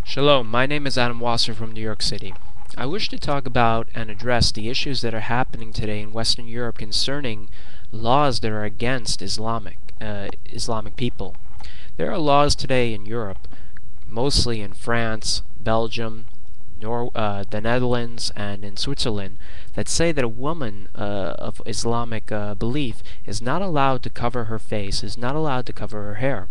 Shalom, my name is Adam Wasser from New York City. I wish to talk about and address the issues that are happening today in Western Europe concerning laws that are against Islamic people. There are laws today in Europe, mostly in France, Belgium, the Netherlands, and in Switzerland, that say that a woman of Islamic belief is not allowed to cover her face, is not allowed to cover her hair.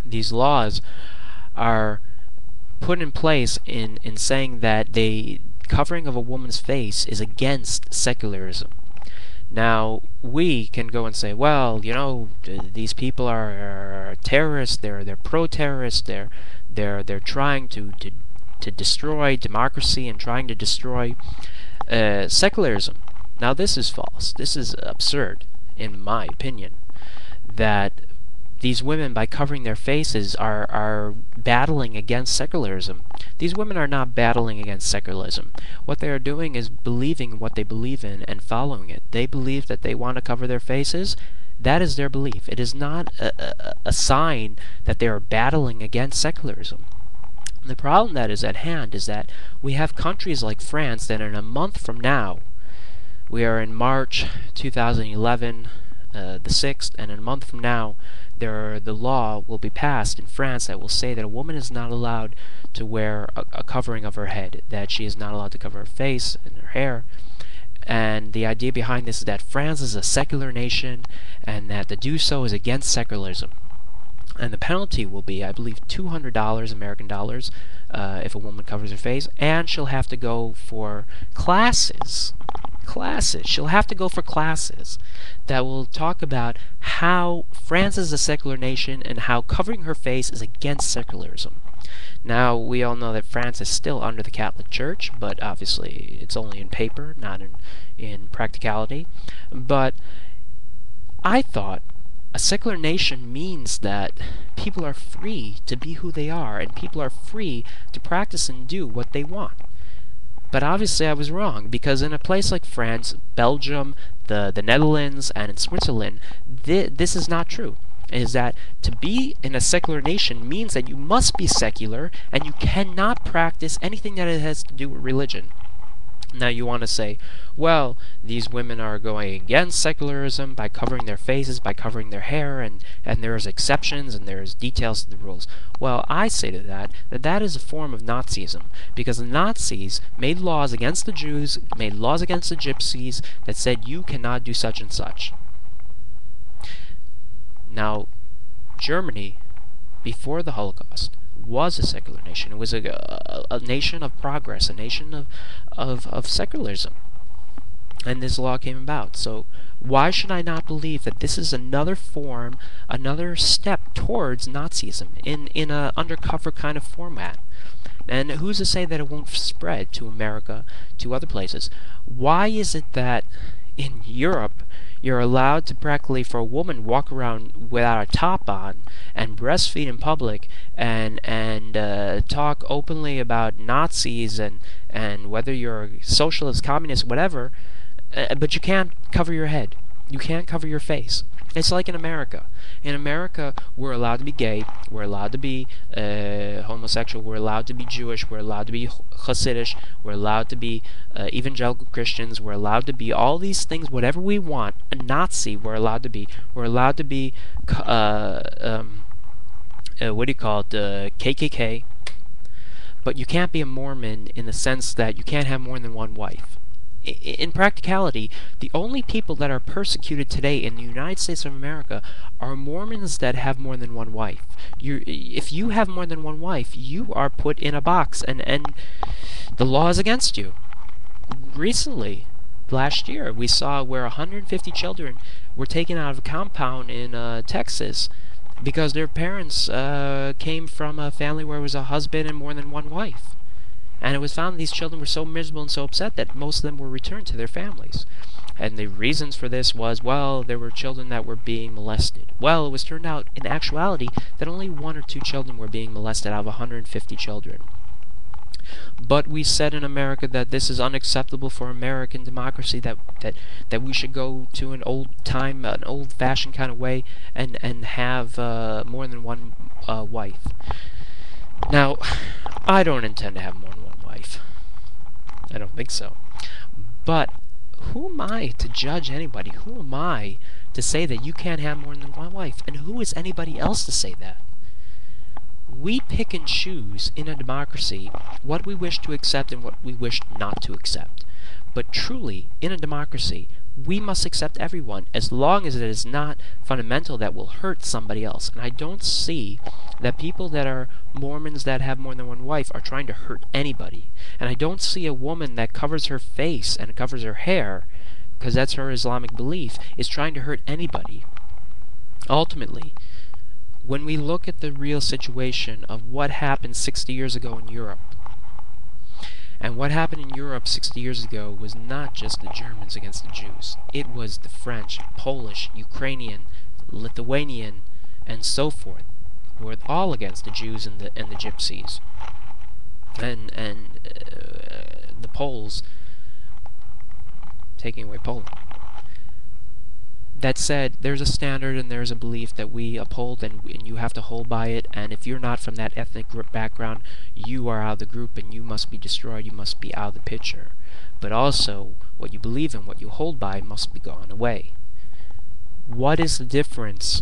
These laws are put in place in saying that the covering of a woman's face is against secularism. Now, we can go and say, well, these people are terrorists, they're pro-terrorists, they're trying to destroy democracy and trying to destroy secularism. Now, this is false. This is absurd, in my opinion, that these women, by covering their faces, are battling against secularism. These women are not battling against secularism. What they are doing is believing what they believe in and following it. They believe that they want to cover their faces. That is their belief. It is not a sign that they are battling against secularism. The problem that is at hand is that we have countries like France that in a month from now, we are in March 2011, the 6th, and in a month from now, the law will be passed in France that will say that a woman is not allowed to wear a covering of her head, that she is not allowed to cover her face and her hair. And the idea behind this is that France is a secular nation and that to do so is against secularism. And the penalty will be, I believe, $200 American dollars if a woman covers her face, and she'll have to go for classes. She'll have to go for classes that will talk about how France is a secular nation and how covering her face is against secularism. Now, we all know that France is still under the Catholic Church, but obviously it's only in paper, not in practicality. But I thought a secular nation means that people are free to be who they are, and people are free to practice and do what they want. But obviously I was wrong, because in a place like France, Belgium, the Netherlands, and in Switzerland, this is not true. It is that to be in a secular nation means that you must be secular, and you cannot practice anything that it has to do with religion. Now you want to say, well, these women are going against secularism by covering their faces, by covering their hair, and there's exceptions and there's details to the rules. Well, I say to that is a form of Nazism, because the Nazis made laws against the Jews, made laws against the Gypsies that said you cannot do such and such. Now, Germany, before the Holocaust, was a secular nation. It was a nation of progress, a nation of secularism. And this law came about. So why should I not believe that this is another form, another step towards Nazism in a undercover kind of format? And who's to say that it won't spread to America, to other places? Why is it that in Europe you're allowed to practically, for a woman, walk around without a top on and breastfeed in public and talk openly about Nazis and whether you're socialist, communist, whatever, but you can't cover your head. You can't cover your face. It's like in America. In America, we're allowed to be gay, we're allowed to be homosexual, we're allowed to be Jewish, we're allowed to be Hasidic, we're allowed to be evangelical Christians, we're allowed to be all these things, whatever we want. A Nazi, we're allowed to be. We're allowed to be, KKK. But you can't be a Mormon in the sense that you can't have more than one wife. In practicality, the only people that are persecuted today in the United States of America are Mormons that have more than one wife. If you have more than one wife, you are put in a box, and the law is against you. Recently, last year, we saw where 150 children were taken out of a compound in Texas because their parents came from a family where it was a husband and more than one wife. And it was found these children were so miserable and so upset that most of them were returned to their families. And the reasons for this was, well, there were children that were being molested. Well, it was turned out, in actuality, that only 1 or 2 children were being molested out of 150 children. But we said in America that this is unacceptable for American democracy, that we should go to an old-fashioned kind of way and have more than one wife. Now, I don't intend to have more than one wife. I don't think so. But who am I to judge anybody? Who am I to say that you can't have more than one wife? And who is anybody else to say that? We pick and choose in a democracy what we wish to accept and what we wish not to accept. But truly, in a democracy, we must accept everyone as long as it is not fundamental that will hurt somebody else. And I don't see that people that are Mormons that have more than one wife are trying to hurt anybody. And I don't see a woman that covers her face and covers her hair, because that's her Islamic belief, is trying to hurt anybody. Ultimately, when we look at the real situation of what happened 60 years ago in Europe, and what happened in Europe 60 years ago was not just the Germans against the Jews. It was the French, Polish, Ukrainian, Lithuanian, and so forth, who were all against the Jews and the Gypsies. And the Poles taking away Poland. That said, there's a standard and there's a belief that we uphold, and you have to hold by it, and if you're not from that ethnic group background, you are out of the group and you must be destroyed, you must be out of the picture. But also, what you believe in, what you hold by, must be gone away. What is the difference?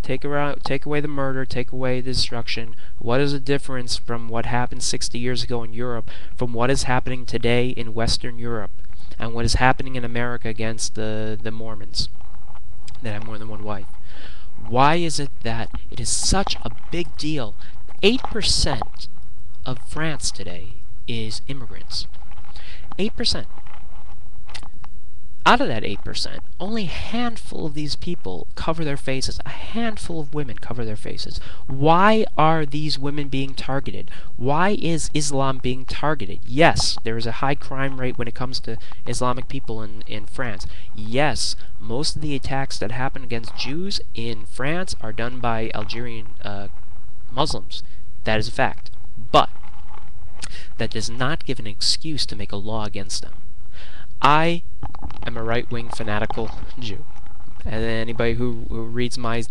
Take away the murder, take away the destruction. What is the difference from what happened 60 years ago in Europe from what is happening today in Western Europe? And what is happening in America against the Mormons that have more than one wife? Why is it that it is such a big deal? 8% of France today is immigrants. 8%. Out of that 8%, only a handful of these people cover their faces. A handful of women cover their faces. Why are these women being targeted? Why is Islam being targeted? Yes, there is a high crime rate when it comes to Islamic people in France. Yes, most of the attacks that happen against Jews in France are done by Algerian Muslims. That is a fact. But that does not give an excuse to make a law against them. I am a right-wing fanatical Jew, and anybody who reads my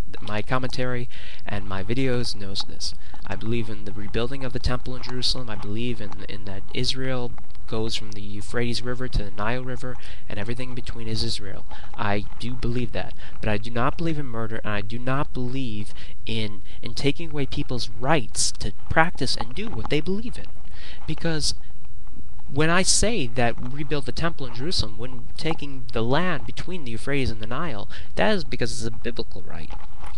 commentary and my videos knows this. I believe in the rebuilding of the temple in Jerusalem. I believe in that Israel goes from the Euphrates River to the Nile River, and everything in between is Israel. I do believe that, but I do not believe in murder, and I do not believe in taking away people's rights to practice and do what they believe in, because when I say that we rebuild the temple in Jerusalem, when taking the land between the Euphrates and the Nile, that is because it's a biblical right.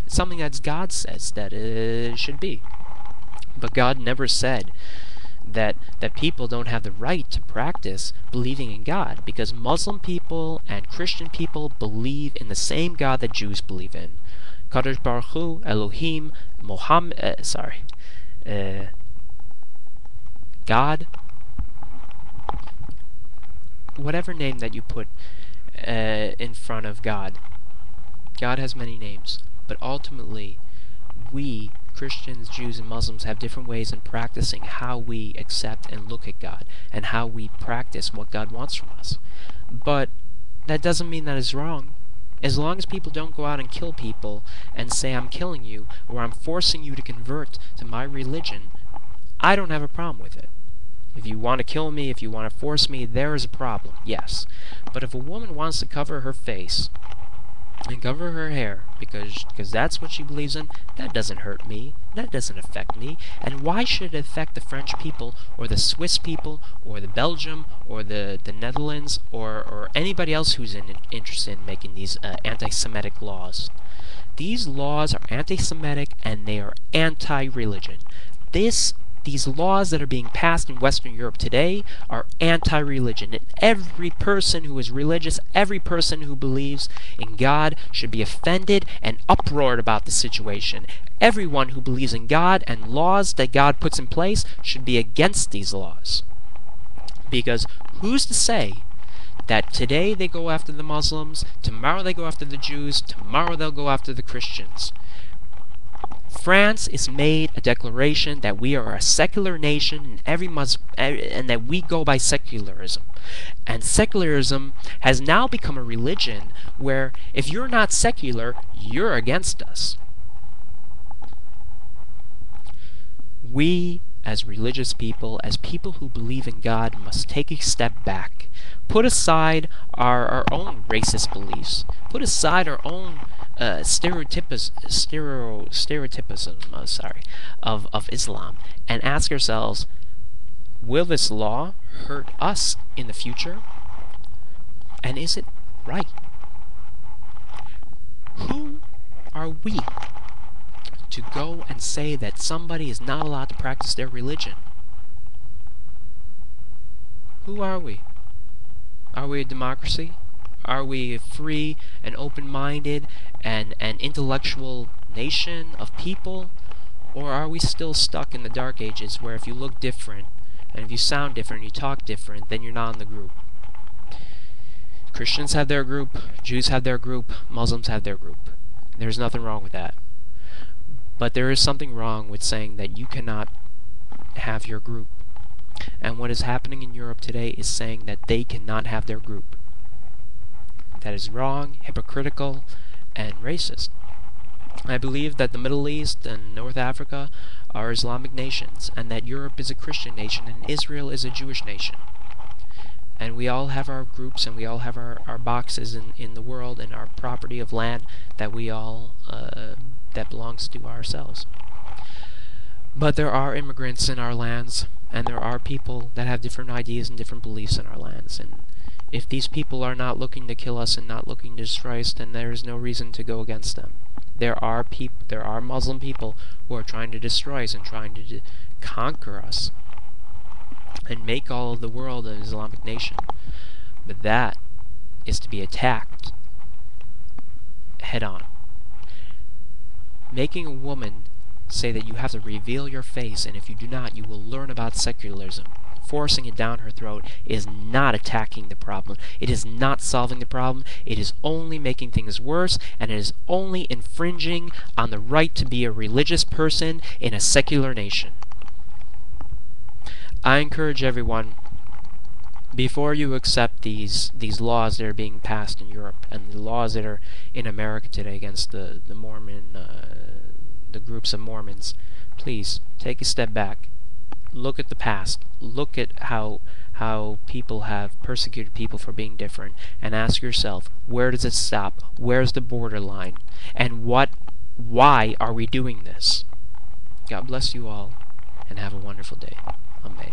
It's something that God says that it should be. But God never said that people don't have the right to practice believing in God, because Muslim people and Christian people believe in the same God that Jews believe in. Kadosh Baruch Hu, Elohim, God, whatever name that you put in front of God. God has many names, but ultimately we, Christians, Jews, and Muslims, have different ways in practicing how we accept and look at God, and how we practice what God wants from us. But that doesn't mean that it's wrong. As long as people don't go out and kill people and say, I'm killing you, or I'm forcing you to convert to my religion, I don't have a problem with it. If you want to kill me, if you want to force me, there is a problem, yes. But if a woman wants to cover her face and cover her hair because that's what she believes in, that doesn't hurt me, that doesn't affect me. And why should it affect the French people, or the Swiss people, or the Belgium, or the Netherlands, or anybody else who's interested in making these anti-Semitic laws? These laws are anti-Semitic and they are anti-religion. These laws that are being passed in Western Europe today are anti-religion, and every person who is religious, every person who believes in God should be offended and uproared about the situation. Everyone who believes in God and laws that God puts in place should be against these laws. Because who's to say that today they go after the Muslims, tomorrow they go after the Jews, tomorrow they'll go after the Christians? France has made a declaration that we are a secular nation, and that we go by secularism. And secularism has now become a religion where if you're not secular, you're against us. We as religious people, as people who believe in God, must take a step back. Put aside our own racist beliefs. Put aside our own stereotypism of Islam, and ask ourselves, will this law hurt us in the future? And is it right? Who are we to go and say that somebody is not allowed to practice their religion? Who are we? Are we a democracy? Are we a free and open-minded and intellectual nation of people? Or are we still stuck in the dark ages where if you look different, and if you sound different, you talk different, then you're not in the group? Christians have their group, Jews have their group, Muslims have their group. There's nothing wrong with that. But there is something wrong with saying that you cannot have your group. And what is happening in Europe today is saying that they cannot have their group. That is wrong, hypocritical, and racist. I believe that the Middle East and North Africa are Islamic nations, and that Europe is a Christian nation, and Israel is a Jewish nation. And we all have our groups, and we all have our boxes in the world, and our property of land that we all, that belongs to ourselves. But there are immigrants in our lands, and there are people that have different ideas and different beliefs in our lands. And if these people are not looking to kill us and not looking to destroy us, then there is no reason to go against them. There are Muslim people who are trying to destroy us and trying to conquer us and make all of the world an Islamic nation. But that is to be attacked head on. Making a woman say that you have to reveal your face, and if you do not, you will learn about secularism, forcing it down her throat, is not attacking the problem. It is not solving the problem. It is only making things worse, and it is only infringing on the right to be a religious person in a secular nation. I encourage everyone, before you accept these laws that are being passed in Europe and the laws that are in America today against the Mormon, the groups of Mormons, please take a step back. Look at the past. Look at how people have persecuted people for being different, and ask yourself, where does it stop? Where's the borderline? And why are we doing this? God bless you all, and have a wonderful day. Amen.